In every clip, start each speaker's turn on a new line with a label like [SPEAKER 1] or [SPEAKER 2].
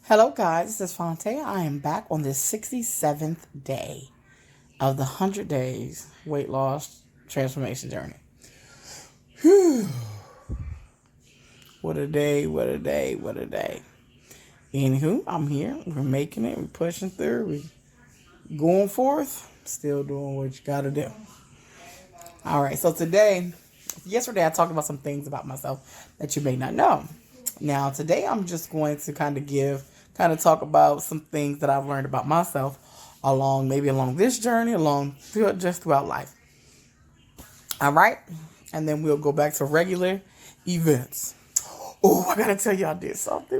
[SPEAKER 1] Hello, guys. This is Fonte. I am back on the 67th day of the 100 days weight loss transformation journey. Whew. What a day, what a day, what a day. Anywho, I'm here. We're making it. We're pushing through. We're going forth. Still doing what you got to do. All right. So yesterday I talked about some things about myself that you may not know. Now, today I'm just going to kind of talk about some things that I've learned about myself along this journey, just throughout life. All right. And then we'll go back to regular events. Oh, I gotta tell you, I did something.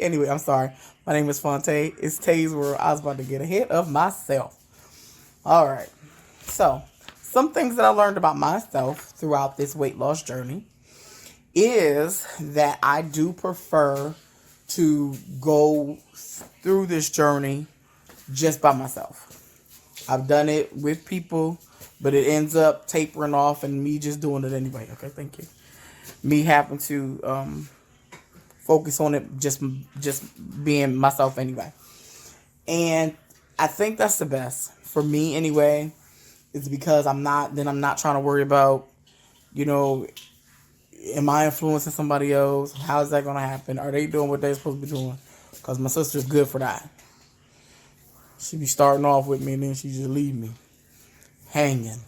[SPEAKER 1] Anyway, I'm sorry. My name is Fonte. It's Tay's World. I was about to get ahead of myself. All right. So, some things that I learned about myself throughout this weight loss journey is that I do prefer to go through this journey just by myself. I've done it with people, but it ends up tapering off and me just doing it anyway. Okay, thank you. Me having to focus on it just being myself anyway. And I think that's the best for me anyway. It's because I'm not trying to worry about, am I influencing somebody else? How is that going to happen? Are they doing what they're supposed to be doing? Because my sister's good for that. She be starting off with me and then she just leave me hanging.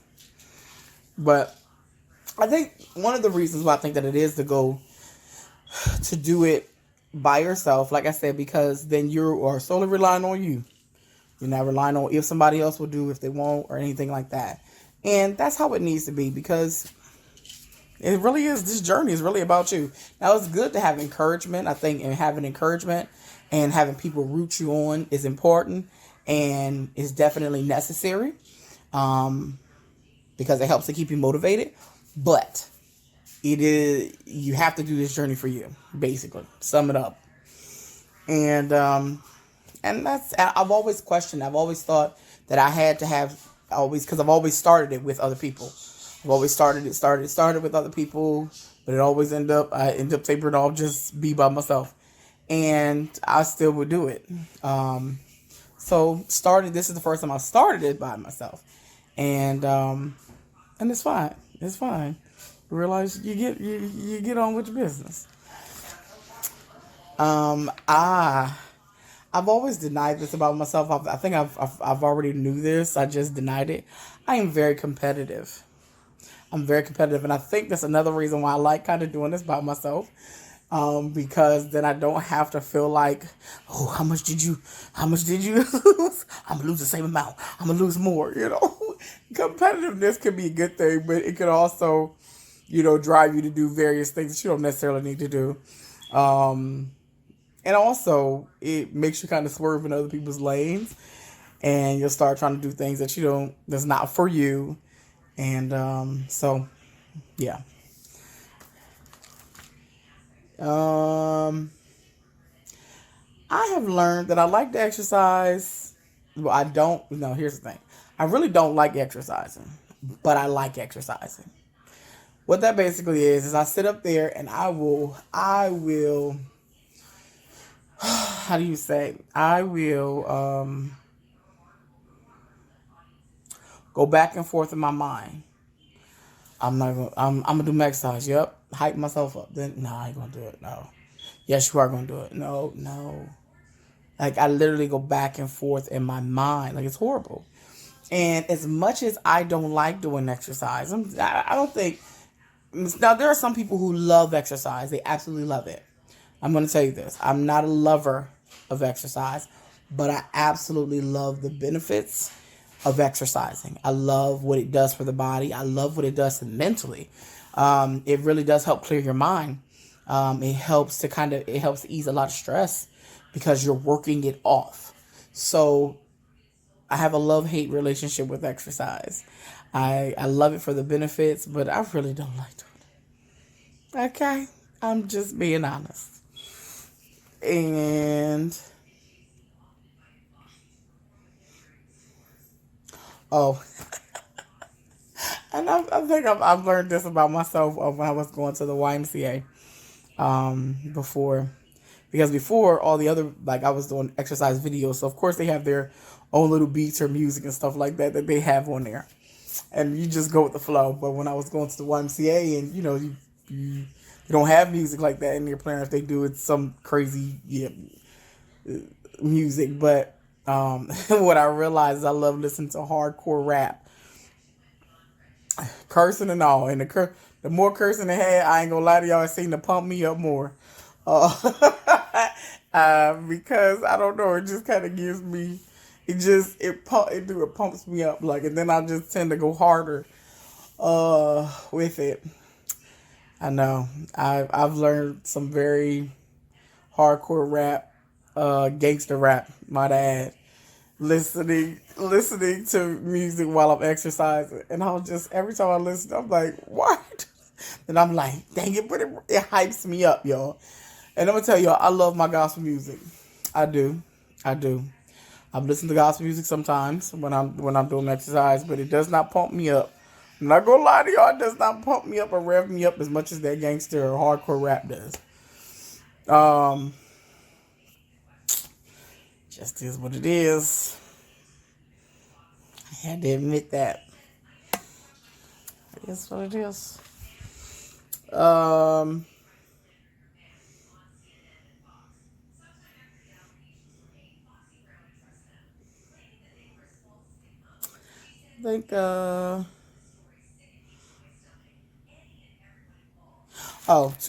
[SPEAKER 1] But I think one of the reasons why I think that it is to do it by yourself, like I said, because then you are solely relying on you. You're not relying on if somebody else will do, if they won't, or anything like that. And that's how it needs to be, because it really is. This journey is really about you. Now, it's good to have encouragement. I think, and having encouragement and having people root you on is important and is definitely necessary, because it helps to keep you motivated. But you have to do this journey for you, basically. Sum it up. And I've always questioned. I've always thought that I had to because I've always started it with other people. I've always started with other people, but I end up tapering off, just be by myself. And I still would do it. This is the first time I started it by myself. And it's fine. It's fine. Realize you get on with your business. I've always denied this about myself. I think I've already knew this. I just denied it. I am very competitive. I'm very competitive, and I think that's another reason why I like kind of doing this by myself. Because then I don't have to feel like, oh, how much did you lose? I'm gonna lose the same amount. I'm gonna lose more. Competitiveness can be a good thing, but it could also, drive you to do various things that you don't necessarily need to do. And also, it makes you kind of swerve in other people's lanes, and you'll start trying to do things that's not for you. And yeah. I have learned that I like to exercise. Well, I don't. No, here's the thing. I really don't like exercising, but I like exercising. What that basically is I sit up there and I will, how do you say? I will go back and forth in my mind. I'm gonna do my exercise. Yep. Hype myself up. Then no, I ain't gonna do it. No. Yes, you are gonna do it. No, no. Like, I literally go back and forth in my mind. Like, it's horrible. And as much as I don't like doing exercise, I don't think. Now, there are some people who love exercise. They absolutely love it. I'm going to tell you this. I'm not a lover of exercise, but I absolutely love the benefits of exercising. I love what it does for the body. I love what it does mentally. It really does help clear your mind. It helps to ease a lot of stress because you're working it off. So I have a love-hate relationship with exercise. I love it for the benefits, but I really don't like doing it. Okay? I'm just being honest. And oh, and I think I've learned this about myself when I was going to the YMCA before, Because before, all the other, like I was doing exercise videos, so of course they have their own little beats or music and stuff like that they have on there, and you just go with the flow. But when I was going to the YMCA, and you don't have music like that in your plan. If they do, it's some crazy music. But what I realized is I love listening to hardcore rap, cursing and all. And the more cursing they had, I ain't gonna lie to y'all, it seemed to pump me up more. Because I don't know, it just kind of gives me, it pumps me up, like, and then I just tend to go harder with it. I know I've learned some very hardcore rap, gangster rap, might I add, listening to music while I'm exercising, and I'll just, every time I listen, I'm like, what? And I'm like, dang it, but it hypes me up, y'all. And I'm gonna tell y'all, I love my gospel music. I do. I've listened to gospel music sometimes when I'm doing exercise, but it does not pump me up. I'm not gonna lie to y'all, it does not pump me up or rev me up as much as that gangster or hardcore rap does. Just is what it is. I had to admit that. It is what it is. I think, two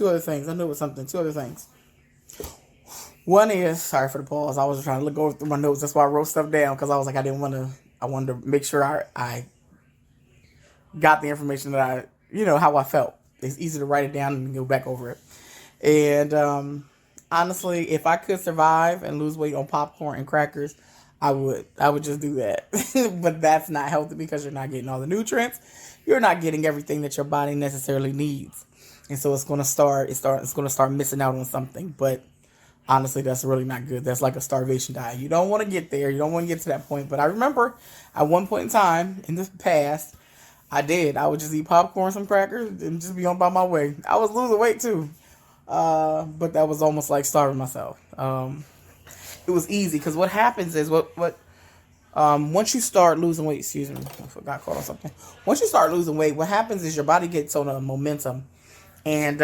[SPEAKER 1] other things. I knew it was something. Two other things. One is, sorry for the pause, I was trying to look over through my notes. That's why I wrote stuff down, because I was like, I wanted to make sure I got the information that how I felt. It's easy to write it down and go back over it. And honestly, if I could survive and lose weight on popcorn and crackers, I would just do that. But that's not healthy, because you're not getting all the nutrients. You're not getting everything that your body necessarily needs. And so it's going to start missing out on something. But honestly, that's really not good. That's like a starvation diet. You don't want to get there. You don't want to get to that point. But I remember at one point in time in the past, I would just eat popcorn, some crackers, and just be on by my way. I was losing weight too. But that was almost like starving myself. It was easy, because what happens is once you start losing weight, excuse me, I forgot caught on something. Once you start losing weight, what happens is your body gets on a momentum, and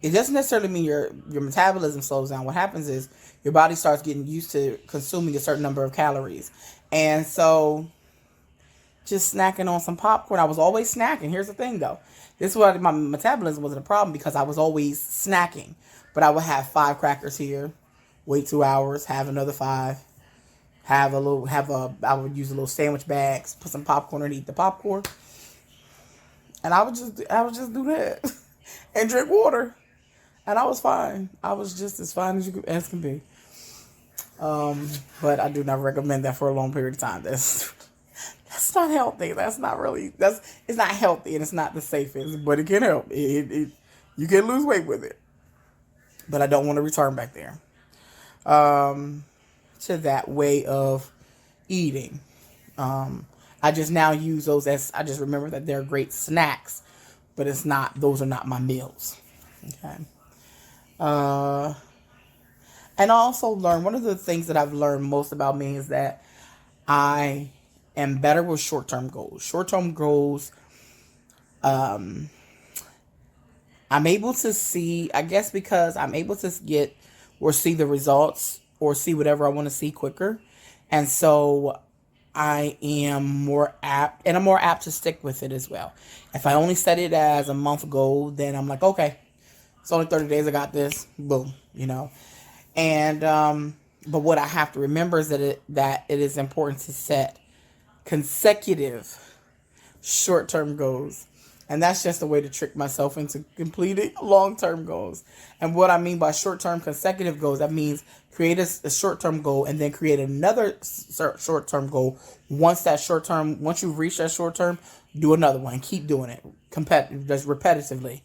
[SPEAKER 1] it doesn't necessarily mean your metabolism slows down. What happens is your body starts getting used to consuming a certain number of calories, and so just snacking on some popcorn. I was always snacking. Here's the thing, though. This is why my metabolism wasn't a problem, because I was always snacking. But I would have 5 crackers here, wait 2 hours, have another 5, I would use a little sandwich bags, put some popcorn and eat the popcorn. And I would just do that and drink water. And I was fine. I was just as fine as can be. But I do not recommend that for a long period of time. That's not healthy. It's not healthy, and it's not the safest, but it can help. You can lose weight with it. But I don't want to return back there. To that way of eating. I just now use those I just remember that they're great snacks, but those are not my meals. Okay. And I also learned, one of the things that I've learned most about me is that I am better with short-term goals. Short-term goals, I'm able to see, I guess because I'm able to get or see the results or see whatever I want to see quicker. And so I am more apt, and I'm more apt to stick with it as well. If I only set it as a month goal, then I'm like, okay, it's only 30 days, I got this, boom, And, but what I have to remember is that it is important to set consecutive short-term goals. And that's just a way to trick myself into completing long-term goals. And what I mean by short-term consecutive goals, that means create a short-term goal and then create another short-term goal. Once you've reached that short-term, do another one. Keep doing it just repetitively.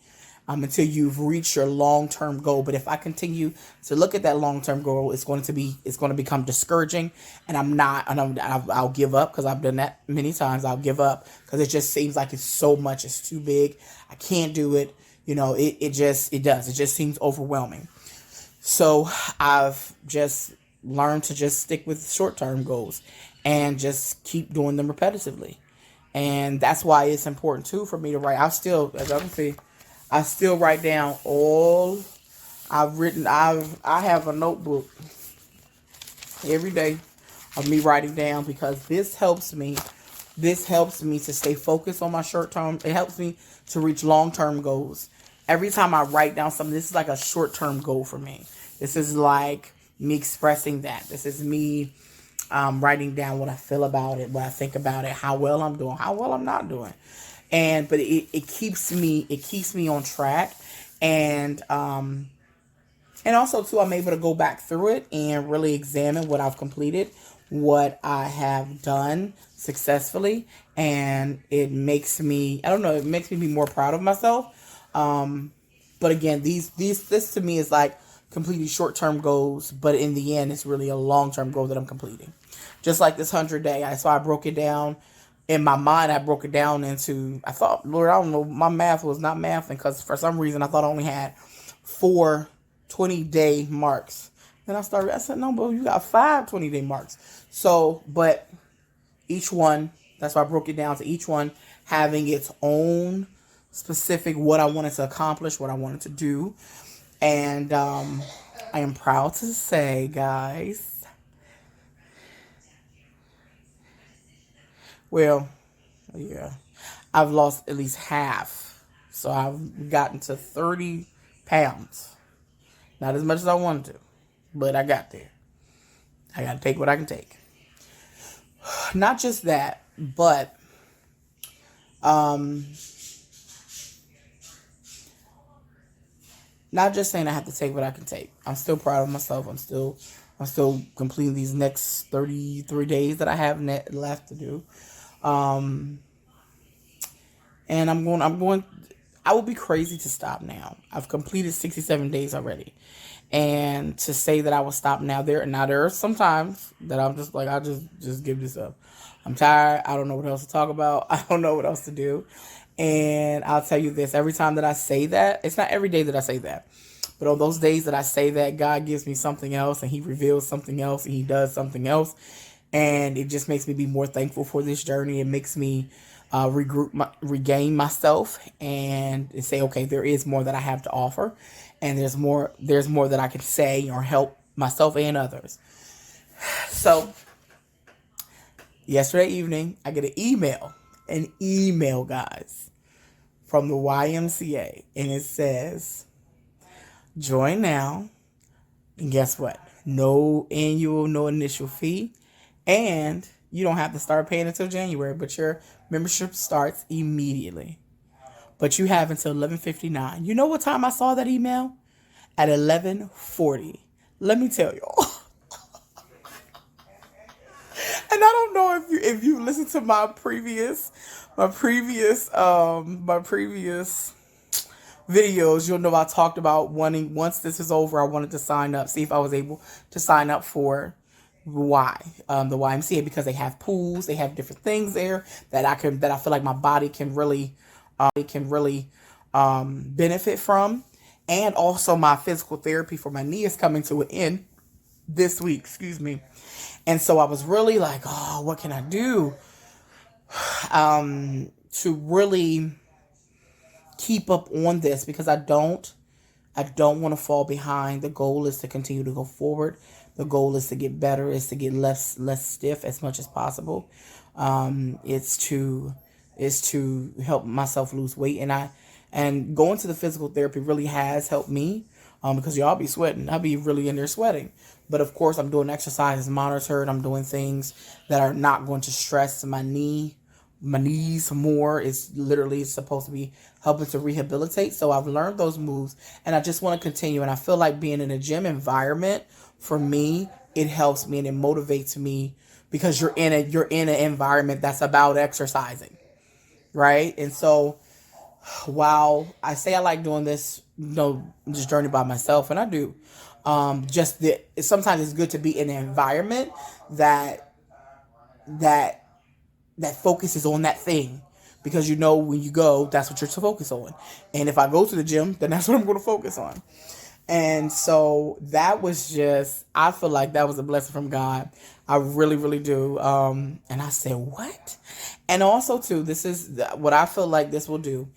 [SPEAKER 1] until you've reached your long-term goal. But if I continue to look at that long-term goal, it's going to become discouraging, and I'll give up, because I've done that many times. I'll give up because it just seems like it's so much. It's too big. I can't do it. It just seems overwhelming. So I've just learned to just stick with short-term goals and just keep doing them repetitively. And that's why it's important too for me to write. As you can see, I still write down all I've written. I have a notebook every day of me writing down, because this helps me. This helps me to stay focused on my short term. It helps me to reach long-term goals. Every time I write down something, this is like a short-term goal for me. This is like me expressing that. This is me writing down what I feel about it, what I think about it, how well I'm doing, how well I'm not doing. But it keeps me on track. And also too, I'm able to go back through it and really examine what I've completed, what I have done successfully. And it makes me, it makes me be more proud of myself. But again, this to me is like completing short-term goals, but in the end, it's really a long-term goal that I'm completing. Just like this 100-day. So I broke it down. In my mind, I broke it down into, I thought, Lord, I don't know, my math was not mathing, because for some reason I thought I only had 4 20-day marks. Then I said, no, but you got 5 20-day marks. So, but each one, that's why I broke it down to each one having its own specific, what I wanted to accomplish, what I wanted to do. And I am proud to say, guys, well, yeah, I've lost at least half. So I've gotten to 30 pounds. Not as much as I wanted to, but I got there. I got to take what I can take. Not just that, but not just saying I have to take what I can take. I'm still proud of myself. I'm still completing these next 33 days that I have left to do. And I would be crazy to stop now. I've completed 67 days already. And to say that I will stop now, there are some times that I'm just like, I'll just give this up. I'm tired. I don't know what else to talk about. I don't know what else to do. And I'll tell you this, every time that I say that, it's not every day that I say that, but on those days that I say that, God gives me something else, and he reveals something else, and he does something else. And it just makes me be more thankful for this journey. It makes me regain myself and say, okay, there is more that I have to offer, and there's more that I can say or help myself and others. So yesterday evening, I get an email, guys, from the YMCA, and it says, join now. And guess what? No initial fee. And you don't have to start paying until January, but your membership starts immediately. But you have until 11:59. You know what time I saw that email? At 11:40. Let me tell y'all. And I don't know if you listen to my previous videos, you'll know I talked about wanting, once this is over, I wanted to sign up, see if I was able to sign up for the YMCA, because they have pools, they have different things there that I feel like my body can really benefit from. And also my physical therapy for my knee is coming to an end this week, excuse me. And so I was really like, oh, what can I do to really keep up on this, because I don't want to fall behind. The goal is to continue to go forward. The goal is to get better, is to get less stiff as much as possible. It's to help myself lose weight, and going to the physical therapy really has helped me, because y'all be sweating. I'll be really in there sweating. But of course, I'm doing exercises monitored. I'm doing things that are not going to stress my knees more. It's literally supposed to be helping to rehabilitate. So I've learned those moves, and I just want to continue. And I feel like being in a gym environment, for me, it helps me and it motivates me, because you're in an environment that's about exercising, right? And so while I say I like doing this, this journey by myself, and I do, just that sometimes it's good to be in an environment that that that focuses on that thing, because when you go, that's what you're to focus on. And if I go to the gym, then that's what I'm going to focus on. And so that was just, I feel like that was a blessing from God. I really, really do. And I said, what? And also, too, this is what I feel like this will do.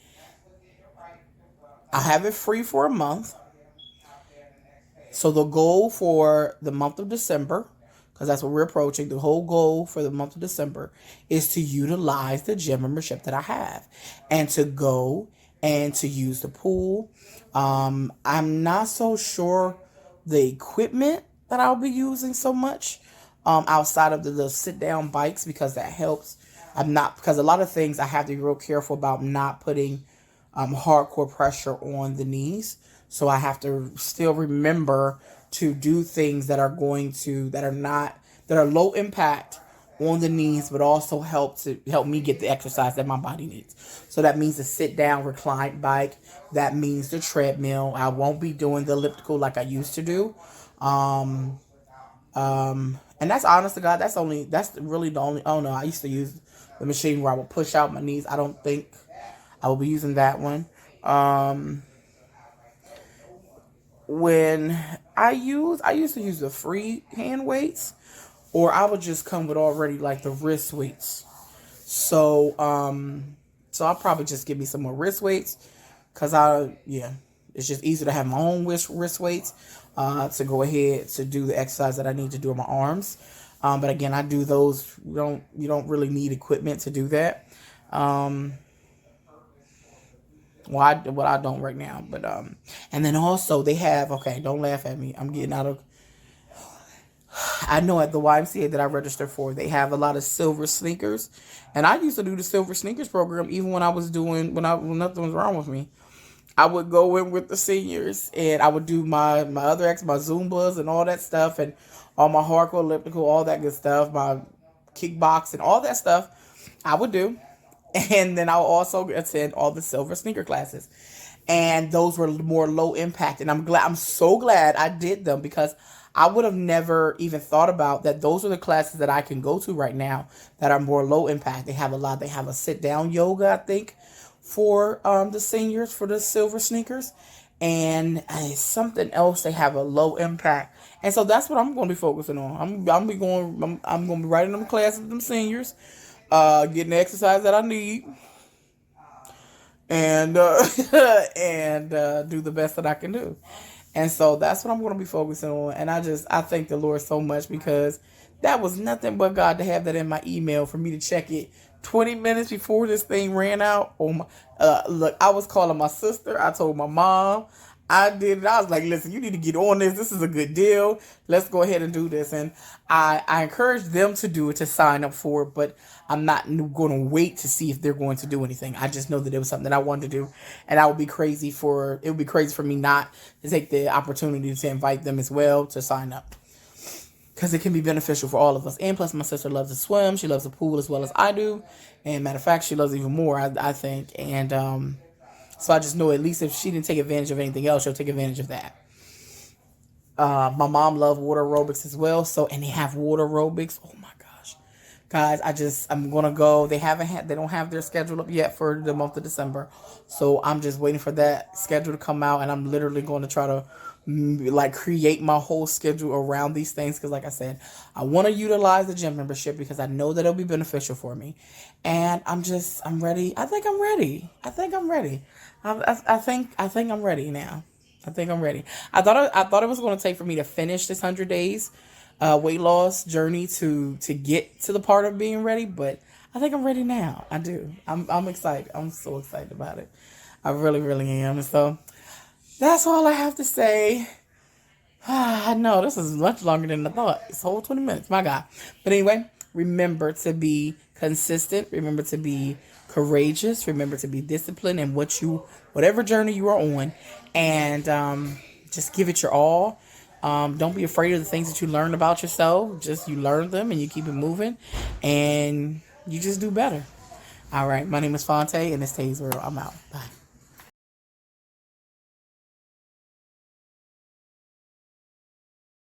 [SPEAKER 1] I have it free for a month. So the goal for the month of December, because that's what we're approaching, the whole goal for the month of December is to utilize the gym membership that I have and to go and to use the pool. I'm not so sure the equipment that I'll be using so much outside of the sit down bikes, because that helps. Because a lot of things I have to be real careful about not putting hardcore pressure on the knees. So I have to still remember to do things that are low impact on the knees, but also help me get the exercise that my body needs. So that means the sit down reclined bike. That means the treadmill. I won't be doing the elliptical like I used to do. And that's honest to God. That's really the only. Oh no, I used to use the machine where I would push out my knees. I don't think I will be using that one. When I used to use the free hand weights, or I would just come with already like the wrist weights. So I'll probably just give me some more wrist weights, because it's just easier to have my own wrist weights to go ahead to do the exercise that I need to do in my arms. But again, I do those. You don't really need equipment to do that. Well, I don't right now, but and then also they have, okay, don't laugh at me. I'm getting out of. I know at the YMCA that I registered for, they have a lot of silver sneakers, and I used to do the silver sneakers program even when when nothing was wrong with me. I would go in with the seniors, and I would do my other my Zumbas and all that stuff, and all my hardcore elliptical, all that good stuff, my kickboxing, all that stuff I would do. And then I'll also attend all the silver sneaker classes. And those were more low impact. And I'm so glad I did them, because I would have never even thought about that. Those are the classes that I can go to right now that are more low impact. They have a sit down yoga, I think, for the seniors for the silver sneakers. And something else, they have a low impact. And so that's what I'm going to be focusing on. I'm going to be writing them classes with them seniors. Getting the exercise that I need, and do the best that I can do. And so that's what I'm going to be focusing on. And I thank the Lord so much, because that was nothing but God to have that in my email for me to check it 20 minutes before this thing ran out. Look, I was calling my sister. I told my mom. I did it. I was like, listen, you need to get on this. This is a good deal. Let's go ahead and do this. And I encourage them to do it, to sign up for it, but I'm not going to wait to see if they're going to do anything. I just know that it was something that I wanted to do, and it would be crazy for me not to take the opportunity to invite them as well to sign up, because it can be beneficial for all of us. And plus, my sister loves to swim. She loves the pool as well as I do. And matter of fact, she loves it even more, I think. And so I just know, at least if she didn't take advantage of anything else, she'll take advantage of that. My mom loved water aerobics as well. And they have water aerobics. Oh my gosh, guys! I'm gonna go. They don't have their schedule up yet for the month of December. So I'm just waiting for that schedule to come out, and I'm literally going to try to create my whole schedule around these things, because like I said, I want to utilize the gym membership because I know that it'll be beneficial for me. And I'm ready. I think I'm ready. I think I'm ready now. I think I'm ready. I thought it was going to take for me to finish this 100 days weight loss journey to get to the part of being ready, but I think I'm ready now. I do. I'm excited. I'm so excited about it. I really, really am. And so that's all I have to say. I know this is much longer than I thought. It's whole 20 minutes. My God. But anyway, remember to be consistent. Remember to be courageous. Remember to be disciplined in whatever journey you are on. And just give it your all. Don't be afraid of the things that you learn about yourself. Just you learn them and you keep it moving. And you just do better. All right. My name is Fonte, and this is World. I'm out. Bye.